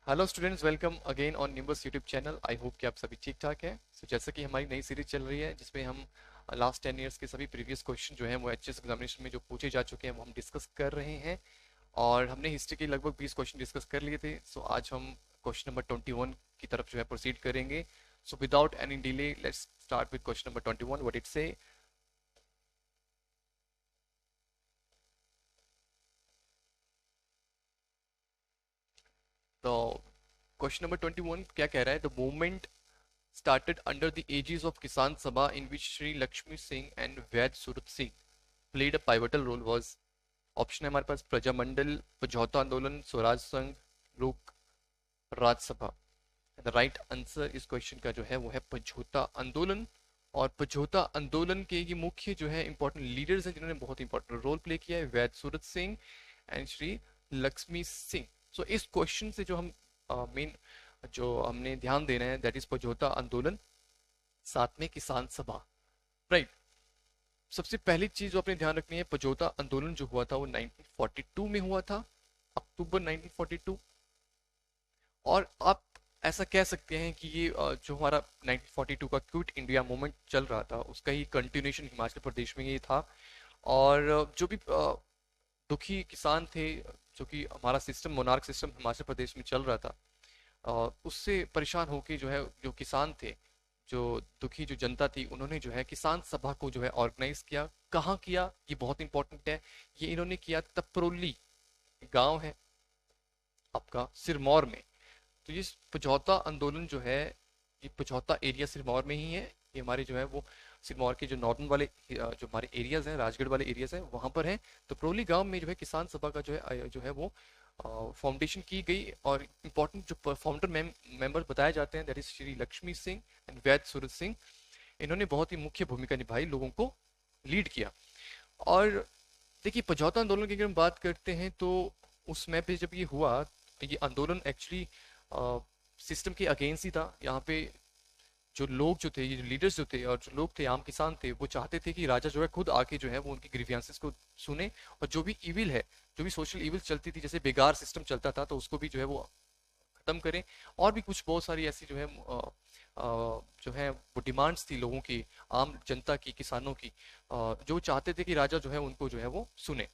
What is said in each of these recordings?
Hello students, welcome again on nimbus YouTube channel. I hope कि आप सभी ठीक ठाक हैं। जैसा कि हमारी नई सीरीज चल रही है जिसमें हम लास्ट 10 ईयर्स के सभी प्रीवियस क्वेश्चन जो हैं वो एचएस एग्जामिनेशन में जो पूछे जा चुके हैं वो हम डिस्कस कर रहे हैं। और हमने हिस्ट्री के लगभग 20 क्वेश्चन डिस्कस कर लिए थे। आज हम क्वेश्चन नंबर 21 की तरफ जो है प्रोसीड करेंगे। So without any delay let's start with question number 21। What it से। तो क्वेश्चन नंबर 21 क्या कह रहा है? The movement started under the aegis of Kisan Sabha in which Sri Lakshmi Singh and Vaid Surat Singh played a pivotal role was। Option है हमारे पास प्रजामंडल, समझौता आंदोलन, स्वराज संघ, लोक राज्यसभा। द राइट आंसर इस क्वेश्चन का जो है वो है समझौता आंदोलन। और समझौता आंदोलन के ये मुख्य जो है इंपॉर्टेंट लीडर्स हैं जिन्होंने बहुत इंपॉर्टेंट रोल प्ले किया है, वैद सूरत सिंह एंड श्री लक्ष्मी सिंह। सो इस क्वेश्चन से जो हम मेन जो हमने ध्यान देना है दैट इज समझौता आंदोलन, साथ में किसान सभा। राइट। सबसे पहली चीज जो अपने ध्यान रखनी है, समझौता आंदोलन जो हुआ था वो 1942 में हुआ था, अक्टूबर 1942। और आप ऐसा कह सकते हैं कि ये जो हमारा 1942 का क्विट इंडिया मूवमेंट चल रहा था उसका ही कंटिन्यूएशन हिमाचल प्रदेश में ये था। और जो भी दुखी किसान थे, जो कि हमारा system monarch system Himachal Pradesh में चल रहा था, उससे परेशान होके जो है जो किसान थे, जो दुखी जो जनता थी, उन्होंने जो है किसान सभा को जो है ऑर्गेनाइज किया। कहाँ किया ये बहुत इंपॉर्टेंट है। ये इन्होंने किया तपरोली गांव है आपका सिरमौर में। तो ये समझौता आंदोलन जो है ये समझौता एरिया सिरमौर में ही है। ये हमारे जो है वो सिरमौर के जो नॉर्दर्न वाले जो हमारे एरियाज हैं, राजगढ़ वाले एरियाज हैं, वहां पर है। तो प्रोली गांव में जो है किसान सभा का जो है वो फाउंडेशन की गई। और इम्पोर्टेंट जो फाउंडर मेंबर्स बताए जाते हैं that is Shri Lakshmi Singh and Vaid Surat Singh. इन्होंने बहुत ही मुख्य भूमिका निभाई, लोगों को लीड किया। और देखिए समझौता आंदोलन की अगर हम बात करते हैं तो उसमें पे जब ये हुआ तो ये आंदोलन एक्चुअली सिस्टम के अगेंस्ट ही था। यहाँ पे जो लोग जो थे, ये लीडर्स जो थे और जो लोग थे, आम किसान थे, वो चाहते थे कि राजा जो है खुद आके जो है वो उनकी ग्रीवियंसेस को सुने। और जो भी इविल है, जो भी सोशल इविल चलती थी, जैसे बेगार सिस्टम चलता था, तो उसको भी जो है वो खत्म करें। और भी कुछ बहुत सारी ऐसी जो है जो है वो डिमांड्स थी लोगों की, आम जनता की, किसानों की, जो चाहते थे कि राजा जो है उनको जो है वो सुने।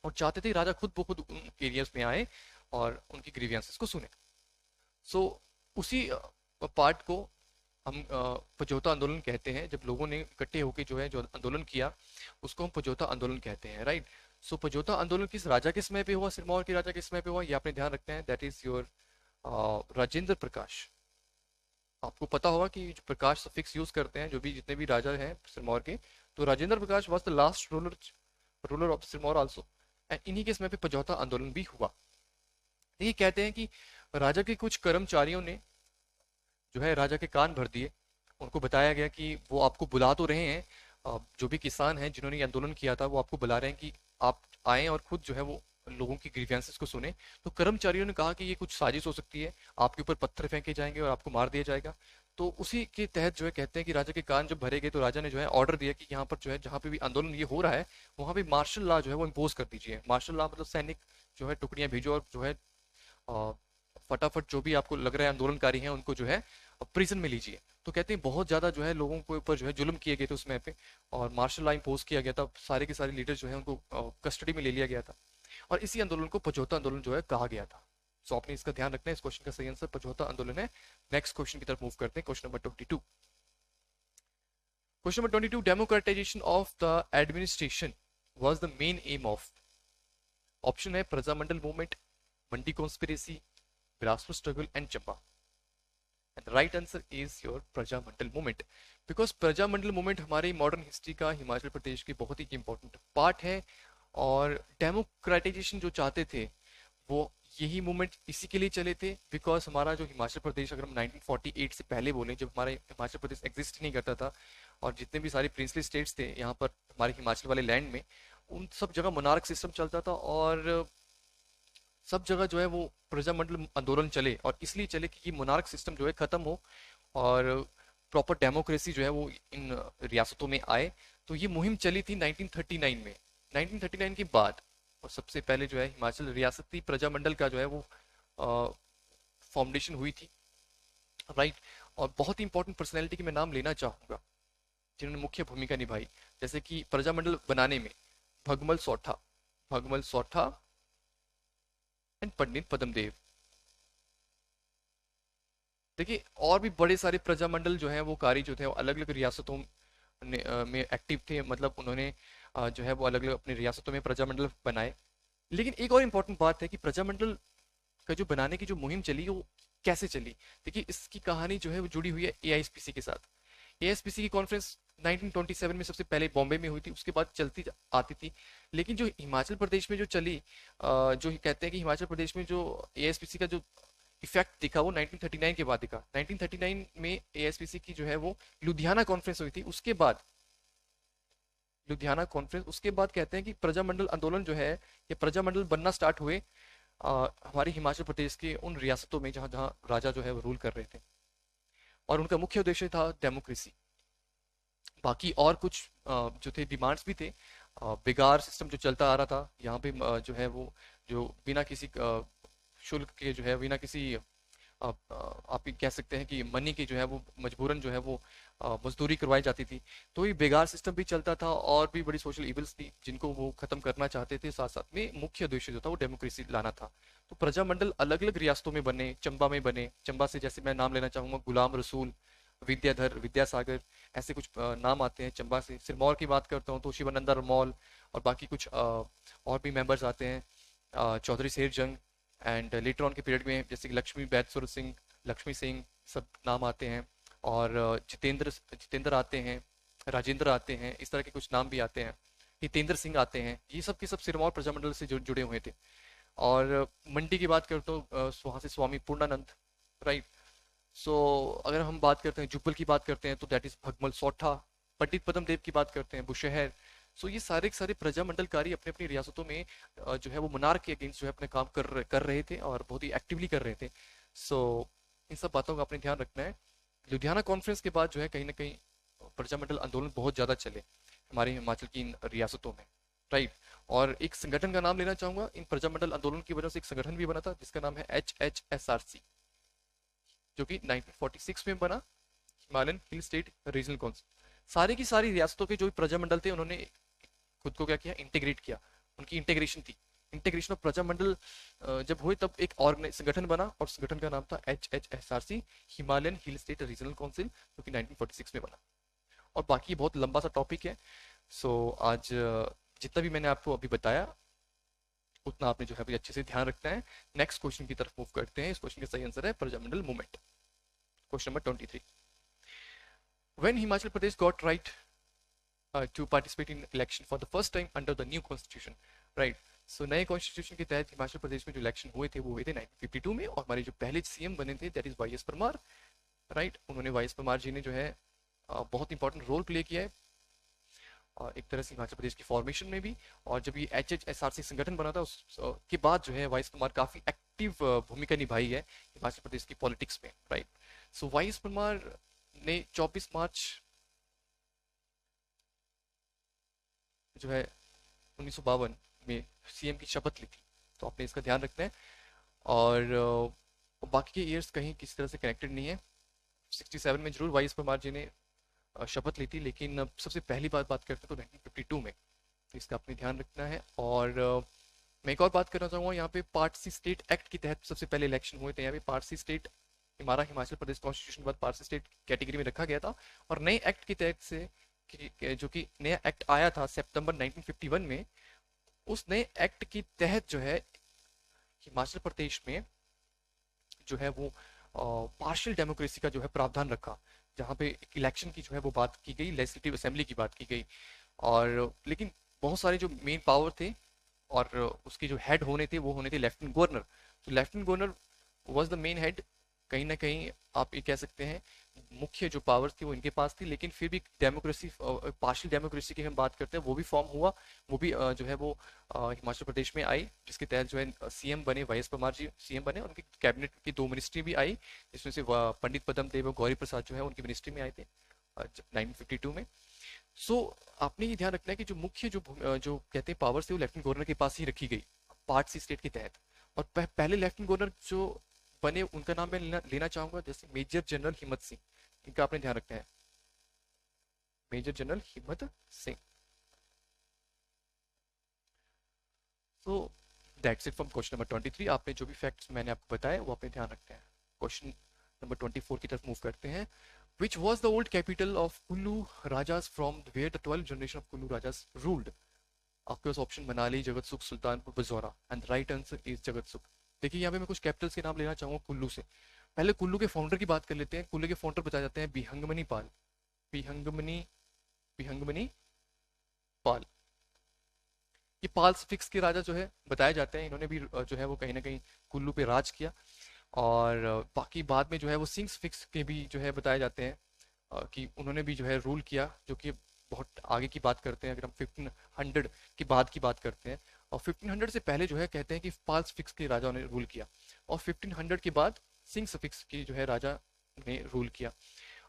और चाहते थे कि राजा खुद ब खुद उन एरियाज में आए और उनकी ग्रीवियंसेस को सुने। सो उसी पार्ट को हम समझौता आंदोलन कहते हैं। जब लोगों ने इकट्ठे होकर जो है जो आंदोलन किया उसको हम समझौता आंदोलन कहते हैं। राइट। सो समझौता आंदोलन किस राजा के समय पे हुआ, सिरमौर के राजा के समय पे हुआ, ये आपने ध्यान रखना है। दैट इज योर राजेंद्र प्रकाश। आपको पता होगा कि जो प्रकाश सफिक्स यूज करते हैं जो भी जितने भी राजा हैं सिरमौर के, तो Rajendra Prakash was the last ruler of Sirmaur also. And इन्हीं के समय पे समझौता आंदोलन भी हुआ। ये कहते हैं कि राजा के कुछ कर्मचारियों ने जो है राजा के कान भर दिए। उनको बताया गया कि वो आपको बुला तो रहे हैं, जो भी किसान हैं जिन्होंने ये आंदोलन किया था वो आपको बुला रहे हैं कि आप आए और खुद जो है वो लोगों की ग्रीवेंसेस को सुने। तो कर्मचारियों ने कहा कि ये कुछ साजिश हो सकती है, आपके ऊपर पत्थर फेंके जाएंगे और आपको मार दिया जाएगा। तो उसी के तहत जो है कहते हैं कि राजा के कान जब भरे गए तो राजा ने जो है ऑर्डर दिया कि यहाँ पर जो है जहाँ पे भी आंदोलन ये हो रहा है वहाँ पे मार्शल लॉ जो है वो इम्पोज कर दीजिए। मार्शल लॉ मतलब सैनिक जो है टुकड़ियां भेजो और जो है फटाफट जो भी आपको लग रहा है आंदोलनकारी हैं उनको जो है प्रिजन में लीजिए। तो कहते हैं बहुत ज्यादा जो है लोगों के ऊपर जो है जुल्म किए गए थे उसमें पे, और मार्शल लॉ इम्पोज किया गया था। सारे के सारे लीडर जो है उनको कस्टडी में ले लिया गया था। और इसी आंदोलन को समझौता आंदोलन जो है कहा गया था। सो आपने इसका ध्यान रखना है। इस क्वेश्चन का सही आंसर समझौता आंदोलन है। नेक्स्ट क्वेश्चन की तरफ मूव करते हैं। Question number 22। Question number 22, democratization of the administration was the main aim of. Option है Prajamandal movement, Mandi conspiracy, Bilaspur struggle and Chamba. And the right answer is your Prajamandal movement. Because Prajamandal movement हमारी modern history का हिमाचल प्रदेश की बहुत ही important part है। और democratisation जो चाहते थे वो यही मूवमेंट इसी के लिए चले थे। बिकॉज हमारा जो हिमाचल प्रदेश, अगर हम 1948 से पहले बोलें जब हमारा हिमाचल प्रदेश एग्जिस्ट नहीं करता था और जितने भी सारे प्रिंसली स्टेट्स थे यहाँ पर हमारे हिमाचल वाले लैंड में, उन सब जगह मोनार्क सिस्टम चलता था। और सब जगह जो है वो प्रजामंडल आंदोलन चले, और इसलिए चले कि मोनार्क सिस्टम जो है खत्म हो और प्रॉपर डेमोक्रेसी जो है वो इन रियासतों में आए। तो ये मुहिम चली थी 1939 में। 1939 के बाद और सबसे पहले जो है हिमाचल रियासती प्रजामंडल का जो है वो फाउंडेशन हुई थी, राइट। और बहुत ही इंपॉर्टेंट पर्सनैलिटी की मैं नाम लेना चाहूंगा जिन्होंने मुख्य भूमिका निभाई, जैसे कि प्रजामंडल बनाने में भगमल सौठा, भगमल सौठा एंड पंडित पद्मदेव। देखिए और भी बड़े सारे प्रजामंडल जो है वो कारी जो थे वो अलग अलग रियासतों में एक्टिव थे, मतलब उन्होंने जो है वो अलग अलग अपनी रियासतों में प्रजामंडल बनाए। लेकिन एक और इम्पोर्टेंट बात है कि प्रजामंडल का जो बनाने की जो मुहिम चली वो कैसे चली। देखिए इसकी कहानी जो है वो जुड़ी हुई है एआईएसपीसी के साथ। एआईएसपीसी की कॉन्फ्रेंस 1927 में सबसे पहले बॉम्बे में हुई थी, उसके बाद चलती आती थी। लेकिन जो हिमाचल प्रदेश में जो चली, जो कहते हैं कि हिमाचल प्रदेश में जो एआईएसपीसी का जो इफेक्ट दिखा वो 1939 के बाद दिखा। 1939 में एआईएसपीसी की जो है वो लुधियाना कॉन्फ्रेंस हुई थी, उसके बाद लुधियाना कॉन्फ्रेंस, उसके बाद कहते हैं कि प्रजामंडल आंदोलन जो है ये प्रजामंडल बनना स्टार्ट हुए हमारे हिमाचल प्रदेश के उन रियासतों में जहाँ जहाँ राजा जो है वो रूल कर रहे थे, और उनका मुख्य उद्देश्य था डेमोक्रेसी। बाकी और कुछ जो थे डिमांड्स भी थे। बिगार सिस्टम जो चलता आ रहा था यहाँ पे, जो है वो जो बिना किसी शुल्क के जो है बिना किसी आप ये कह सकते हैं कि मनी की जो है वो मजबूरन जो है वो मजदूरी करवाई जाती थी। तो ये बेगार सिस्टम भी चलता था और भी बड़ी सोशल इविल्स थी जिनको वो खत्म करना चाहते थे। साथ साथ में मुख्य उद्देश्य जो था वो डेमोक्रेसी लाना था। तो प्रजामंडल अलग अलग रियासतों में बने, चंबा में बने, चंबा से जैसे मैं नाम लेना चाहूंगा गुलाम रसूल, विद्याधर, विद्यासागर, ऐसे कुछ नाम आते हैं चंबा से। सिरमौर की बात करता हूँ तो शिवानंदा रमौल और बाकी कुछ और भी मेंबर्स आते हैं, चौधरी शेर जंग, एंड लेटर ऑन के पीरियड में जैसे कि लक्ष्मी बैदसुर सिंह, लक्ष्मी सिंह, सब नाम आते हैं। और जितेंद्र जितेंद्र आते हैं, राजेंद्र आते हैं, इस तरह के कुछ नाम भी आते हैं, हितेंद्र सिंह आते हैं। ये सब के सब सिरमौर प्रजामंडल से जुड़े हुए थे। और मंडी की बात करता हूँ वहाँ से स्वामी पूर्णानंद, राइट। सो अगर हम बात करते हैं जुब्बल की बात करते हैं तो दैट इज भगमल सौठा। पंडित पद्मदेव की बात करते हैं बुशहर। सो ये सारे के सारे प्रजामंडलकारी अपने अपनी रियासतों में जो है वो मनार के अगेंस्ट जो है अपने काम कर रहे थे और बहुत ही एक्टिवली कर रहे थे। सो इन सब बातों का आपने ध्यान रखना है। लुधियाना कॉन्फ्रेंस के बाद जो है कहीं ना कहीं प्रजामंडल आंदोलन बहुत ज्यादा चले हमारे हिमाचल की इन रियासतों में, राइट। और एक संगठन का नाम लेना चाहूंगा इन प्रजामंडल आंदोलन की वजह से, एक संगठन भी बना था जिसका नाम है HHSRC, जो कि 1946 में बना, Himalayan hill state regional council. सारी की सारी रियासतों के जो भी प्रजामंडल थे उन्होंने खुद को क्या किया, इंटीग्रेट किया। उनकी इंटीग्रेशन थी, इंटीग्रेशन ऑफ प्रजामंडल जब हुए तब एक ऑर्गेनाइज संगठन बना और संगठन का नाम था HHSRC, Himalayan hill state regional council, जो कि 1946 में बना। और बाकी बहुत लंबा सा टॉपिक है। सो आज जितना भी मैंने आपको अभी बताया उतना आपने जो है अच्छे से ध्यान रखना है। नेक्स्ट क्वेश्चन की तरफ मूव करते हैं। इस क्वेश्चन का सही आंसर है Prajamandal movement. Question number 23, when Himachal Pradesh got right to participate in election for the first time under the new constitution, right। सो नए कॉन्स्टिट्यूशन के तहत हिमाचल प्रदेश में जो इलेक्शन हुए थे वो हुए थे 1952 में, और हमारे जो पहले सीएम बने थे that is Y S Parmar, right. उन्होंने वाई एस परमार जी ने जो है बहुत इंपॉर्टेंट रोल प्ले किया है एक तरह से हिमाचल प्रदेश की फॉर्मेशन में भी। और जब ये HHSRC संगठन बना था उसके बाद जो है वाई एस परमार काफी एक्टिव भूमिका निभाई है हिमाचल प्रदेश की पॉलिटिक्स में, राइट। सो वाई एस परमार ने 24 मार्च जो है 1952 में सीएम की शपथ ली थी। तो आपने इसका ध्यान रखना है। और बाकी के ईयर्स कहीं किसी तरह से कनेक्टेड नहीं है। 67 में जरूर वाई एस परमार जी ने शपथ ली थी, लेकिन सबसे पहली बात करते हैं तो 1952 में, तो इसका आपने ध्यान रखना है। और मैं एक और बात करना चाहूँगा, यहाँ पे पार्ट सी स्टेट एक्ट के तहत सबसे पहले इलेक्शन हुए थे। यहाँ पे पार्ट सी स्टेट, हमारा हिमाचल प्रदेश कॉन्स्टिट्यूशन के बाद पार्ट सी स्टेट कैटेगरी में रखा गया था। और नए एक्ट के तहत से जो कि नया एक्ट आया था सितंबर 1951 में, उस नए एक्ट के तहत जो है हिमाचल प्रदेश में जो है वो पार्शियल डेमोक्रेसी का जो है प्रावधान रखा, जहाँ पे इलेक्शन की जो है वो बात की गई, लेजिस्लेटिव असेंबली की बात की गई। और लेकिन बहुत सारे जो मेन पावर थे और उसके जो हेड होने थे वो होने थे लेफ्टिनेंट गवर्नर। तो lieutenant governor was the main head. कहीं ना कहीं आप ये कह सकते हैं मुख्य जो पावर्स थी वो इनके पास थी, लेकिन फिर भी डेमोक्रेसी, पार्शियल डेमोक्रेसी की हम बात करते हैं, वो भी फॉर्म हुआ। वो भी जो है वो हिमाचल प्रदेश में आई, जिसके तहत जो है सीएम बने, वाई एस परमार जी सीएम बने। उनकी कैबिनेट की 2 मिनिस्ट्री भी आई, जिसमें से पंडित पद्मदेव और गौरी प्रसाद जो है उनकी मिनिस्ट्री में आए थे 1952 में। सो आपने ये ध्यान रखना है कि जो मुख्य जो कहते हैं पावर्स थे वो लेफ्टिनेंट गवर्नर के पास ही रखी गई पार्ट सी स्टेट के तहत। और पहले लेफ्टिनेंट गवर्नर जो बने उनका नाम मैं लेना चाहूंगा, जैसे मेजर जनरल हिम्मत सिंह, इनका आपने ध्यान रखना है, मेजर जनरल हिम्मत Singh. So that's it from question number 23। आपने जो भी फैक्ट्स मैंने आपको बताए वो आपने ध्यान रखते हैं। क्वेश्चन नंबर 24 की तरफ मूव करते हैं। Which was the old capital of Kullu rajas from where the 12 generation of Kullu rajas ruled? आपके पास option Manali, Jagatsukh, Sultanpur, Bajaura, and right answer is Jagatsukh. देखिए यहाँ पे मैं कुछ कैपिटल्स के नाम लेना चाहूंगा कुल्लू से। पहले कुल्लू के फाउंडर की बात कर लेते हैं। कुल्लू के फाउंडर बताए जाते हैं बिहंगमनी पाल। बिहंगमनी बिहंगमनी पाल। ये पाल फिक्स के राजा जो है बताए जाते हैं, इन्होंने भी जो है वो कहीं ना कहीं कुल्लू पे राज किया। और बाकी बाद में जो है वो सिंग्स फिक्स के भी जो है बताए जाते हैं कि उन्होंने भी जो है रूल किया, जो कि बहुत आगे की बात करते हैं अगर हम 1500 के बाद की बात करते हैं। और 1500 से पहले जो है कहते हैं कि पाल्स फिक्स के राजा ने रूल किया, और 1500 के बाद सिंग्स फिक्स की जो है राजा ने रूल किया।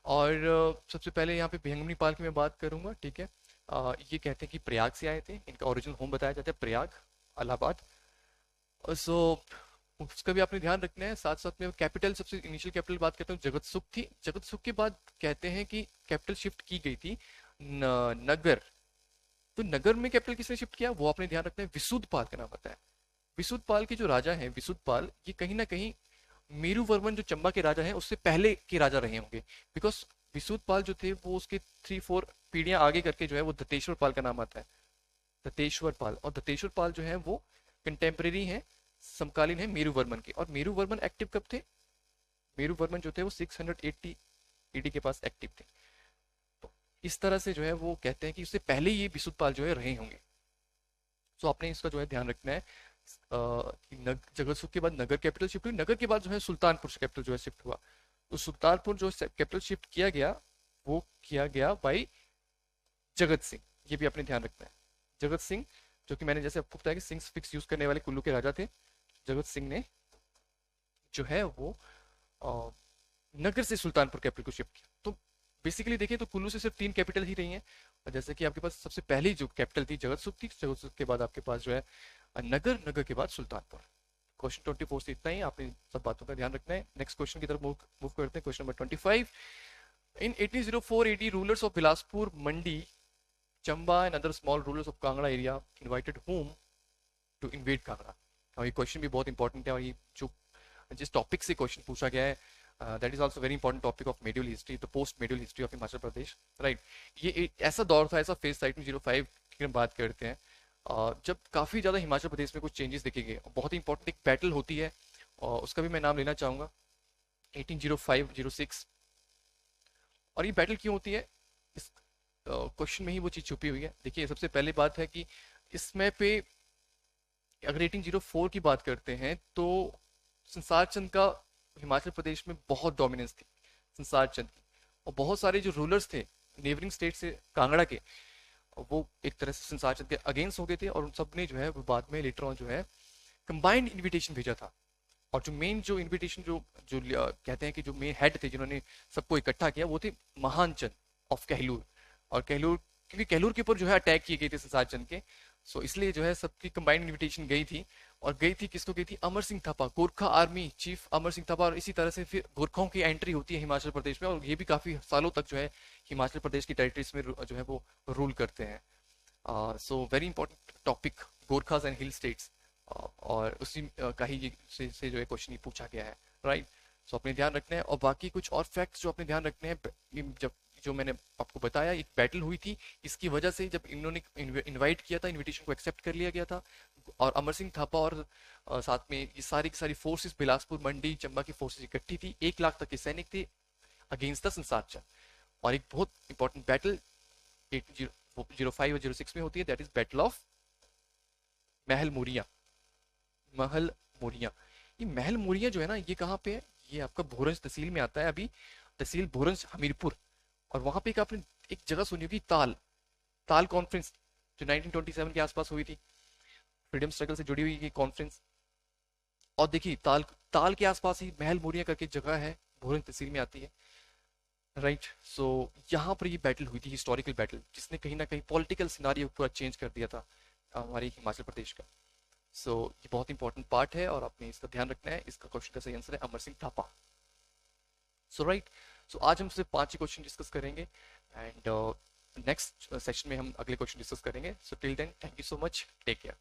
और सबसे पहले यहाँ पे भिहंगमनी पाल की मैं बात करूंगा, ठीक है। ये कहते हैं कि प्रयाग से आए थे, इनका ओरिजिनल होम बताया जाता है प्रयाग, इलाहाबाद। सो उसका भी आपने ध्यान रखना है। साथ साथ में कैपिटल, सबसे इनिशियल कैपिटल बात करते हैं जगतसुख थी। जगतसुख के बाद कहते हैं कि कैपिटल शिफ्ट की गई थी नगर। तो नगर में कैपिटल किसने शिफ्ट किया वो आपने ध्यान रखना है, विशुद्धपाल का नाम आता है। विशुद्धपाल के जो राजा हैं, विशुद्धपाल, ये कहीं ना कहीं मेरुवर्मन जो चंबा के राजा हैं उससे पहले के राजा रहे होंगे। बिकॉज विशुद्धपाल जो थे वो उसके 3-4 पीढ़ियां आगे करके जो है वो दत्तेश्वर पाल का नाम आता है। दत्तेश्वर पाल, और दत्तेश्वर पाल जो है वो कंटेम्प्रेरी हैं, समकालीन है मेरुवर्मन के। और मेरुवर्मन एक्टिव कब थे? मेरुवर्मन जो थे वो 680 ईडी के पास एक्टिव थे। तो इस तरह से जो है वो कहते हैं कि उससे पहले ये विशुद्धपाल जो है रहे होंगे। सो आपने इसका जो है ध्यान रखना है। जगतसुख के बाद नगर कैपिटल शिफ्ट हुई, नगर के बाद जो है सुल्तानपुर से कैपिटल जो है शिफ्ट हुआ। तो सुल्तानपुर जो कैपिटल शिफ्ट किया गया वो किया गया बाई जगत सिंह। ये भी आपने ध्यान रखना है। जगत सिंह, जो कि मैंने जैसे आपको बताया कि सिंह फिक्स यूज करने वाले कुल्लू के राजा थे, जगत सिंह ने जो है वो अ, नगर से सुल्तानपुर कैपिटल को शिफ्ट किया। तो बेसिकली देखिए तो कुल्लू से सिर्फ 3 कैपिटल ही रही हैं। और जैसे कि आपके पास सबसे पहली जो कैपिटल थी जगतसुख थी, जगतसुख के बाद आपके पास जो है नगर, नगर के बाद सुल्तानपुर। क्वेश्चन 24 से इतना ही, आपने सब बातों का ध्यान रखना है। नेक्स्ट क्वेश्चन की तरफ मूव करते हैं। Question number 25। In 1804 AD rulers of Bilaspur, Mandi, Chamba and other small rulers of Kangra area invited home to invade Kangra. और ये क्वेश्चन भी बहुत इंपॉर्टेंट है, और ये जो जिस टॉपिक से क्वेश्चन पूछा गया है that is also very important topic of medial history, the post medial history of Himachal Pradesh, right. ये एक ऐसा दौर था, ऐसा फेज था 1805 की हम बात करते हैं जब काफी ज्यादा हिमाचल प्रदेश में कुछ चेंजेस देखे गए। बहुत ही इंपॉर्टेंट एक बैटल होती है और उसका भी मैं नाम लेना चाहूंगा, 1805-06। और ये बैटल क्यों होती है, इस क्वेश्चन में ही वो चीज छुपी हुई है। देखिए सबसे पहली बात है कि इसमें पे अगर 1804 की बात करते हैं तो संसार चंद का हिमाचल प्रदेश में बहुत डोमिनेंस थी, संसार चंद की। और बहुत सारे जो रूलर्स थे नेबरिंग स्टेट से कांगड़ा के, वो एक तरह से संसार चंद के अगेंस्ट हो गए थे। और उन सब ने जो है वो बाद में लेटर ऑन जो है कंबाइंड इनविटेशन भेजा था। और जो मेन जो इनविटेशन जो जो कहते हैं कि जो मेन हेड थे जिन्होंने सबको इकट्ठा किया वो थे महान चंद ऑफ कहलूर। और कहलूर, क्योंकि कहलूर के ऊपर जो है अटैक किए गए थे संसार चंद के, सो इसलिए जो है सबकी कंबाइंड इनविटेशन गई थी। और गई थी किसको गई थी? अमर सिंह थापा, गोरखा आर्मी चीफ अमर सिंह थापा। और इसी तरह से फिर गोरखाओं की एंट्री होती है हिमाचल प्रदेश में, और ये भी काफी सालों तक जो है हिमाचल प्रदेश की टेरिटरीज में जो है वो रूल करते हैं। So very important topic, Gorkhas and hill states. और उसी का ही से जो है क्वेश्चन ये पूछा गया है, राइट। सो अपने ध्यान रखना है। और बाकी कुछ और फैक्ट्स जो अपने ध्यान रखने हैं, जब जो मैंने आपको बताया एक बैटल हुई थी, इसकी वजह से जब इन्होंने इनवाइट किया था, इनविटेशन को एक्सेप्ट कर लिया गया था। और अमर सिंह थापा और साथ में ये सारी की सारी फोर्सेस, बिलासपुर, मंडी, चंबा की फोर्सेस इकट्ठी थी, 1 लाख तक के सैनिक थे अगेंस्ट द संसार चंद। और एक बहुत इंपॉर्टेंट बैटल 1805 और 06 में होती है, दैट इज बैटल ऑफ महल मुरिया। महल मुरिया, ये महल मुरिया जो है ना ये कहाँ पे है? ये आपका भोरंज तहसील में आता है, अभी तहसील भोरंज हमीरपुर। और वहां पे एक आपने एक जगह सुनी होगी, ताल, ताल कॉन्फ्रेंस, जो 1927 के आसपास हुई थी, फ्रीडम स्ट्रगल से जुड़ी हुई ये कॉन्फ्रेंस। और देखिए ताल, ताल के आसपास ही महल मुरिया करके जगह है, भोरंज तहसील में आती है, राइट। सो यहाँ पर ये बैटल हुई थी, हिस्टोरिकल बैटल, जिसने कहीं ना कहीं पॉलिटिकल सिनारियो पूरा चेंज कर दिया था हमारे हिमाचल प्रदेश का। सो ये बहुत इंपॉर्टेंट पार्ट है और आपने इसका ध्यान रखना है। इसका क्वेश्चन का सही आंसर है Amar Singh Thapa. So right, so आज हम सिर्फ 5 ही क्वेश्चन डिस्कस करेंगे एंड नेक्स्ट सेशन में हम अगले क्वेश्चन डिस्कस करेंगे। So till then, thank you so much, take care.